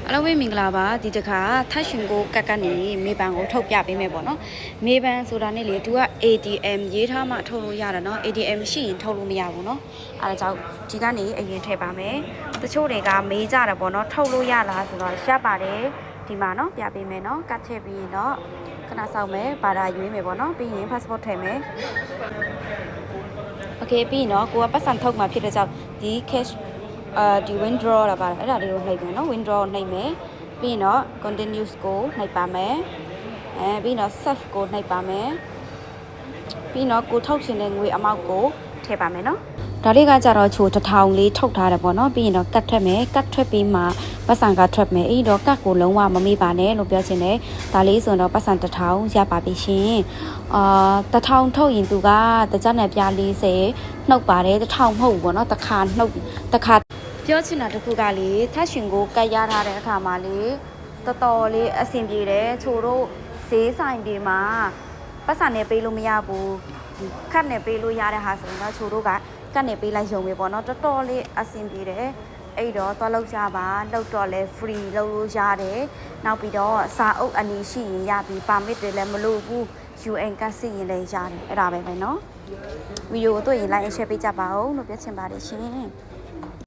အလုံးဝမင်္ဂလာပါဒီတခါထတ်ရှင်ကိုကတ်ကနေမေဘန်ကိုထုတ်ပြပေးမယ်ပေါ့နော်မေဘန်ဆိုတာနဲ့လေသူက ATM ရေးထားမှထုတ်လို့ရတာနော် ATM ရှိရင်ထုတ်လို့မရဘူးနော်အဲဒါကြောင့်ဒီကနေအရင်ထည့်ပါမယ်တချို့တွေကမေးကြတာပေါ့နော်ထုတ်လို့ရလားဆိုတော့ရပ်ပါတယ်ဒီမှာနော်ပြပေးမယ်နော်ကတ်ထည့်ပြီးတော့ခဏစောင့်မယ်ဘာသာရွေးမယ်ပေါ့နော်ပြီးရင် passport ထည့်မယ်โอเคပြီးရင်တော့ကိုကပတ်စံထုတ်မှာဖြစ်တဲ့ကြောင့်ဒီ cashဒီ withdraw လာပါတယ်အဲ့ဒါလေးကိုနှိပ်မယ်နော် withdraw နှိပ်မယ်ပြီးရင်တော့ continuous ကိုနှိပ်ပါမယ်ပြီးတော့ save ကိုနှိပ်ပါမယ်ပြီးတော့ကိုထုတ်ရှင်တဲ့ငွေအမောက်ကိုထည့်ပါမယ်နော်ဒါလေးကကြတော့ချို1000လေးထုတ်ထားတယ်ပေါ့နော်ပြီးရင်တော့ကတ်ထွက်မယ်ကတ်ထွက်ပြီးမှပတ်စံကထွက်မယ်အဲ့တော့ကတ်ကိုလုံးဝမမေ့ပါနဲ့လို့ပြောချင်တယ်ဒါလေးဆိုတော့ပတ်စံ1000ရပါပြီရှင်1000ထုတ်ရင်သူကတကြနဲ့ပြ40နှုတ်ပါတယ်1000မဟုတ်ဘူးပေါ့နော်တစ်ခါနှုတ်တစ်ခါပြောချင်တာတခုကလေထတ်ရှင်ကိုကတ်ရထားတဲ့အခါမှာလေတော်တော်လေးအဆင်ပြေတယ်ချိုတို့ဈေးဆိုင်တွေမှာပတ်စံနဲ့ပေးလို့မရဘူးခတ်နဲ့ပေးလို့ရတဲ့ဟာဆိုရင်တော့ချိုတို့ကကတ်နဲ့ပေးလိုက်ရုံပဲပေါ့နော်တော်တော်လေးအဆင်ပြေတယ်အဲ့တော့သွားလောက်ကြပါလောက်တော့လဲ free လောက်လို့ရတယ်နောက်ပြီးတော့စာအုပ်အနီးရှိရင်ရပြီပါမစ်တွေလည်းမလို့ဘူး UN ကတ်စီရင်လည်းရတယ်အဲ့ဒါပဲနော်ဗီဒီယိုကိုတွေ့ရင် like and share ပေးကြပါဦးလို့ပြောချင်ပါတယ်ရှင်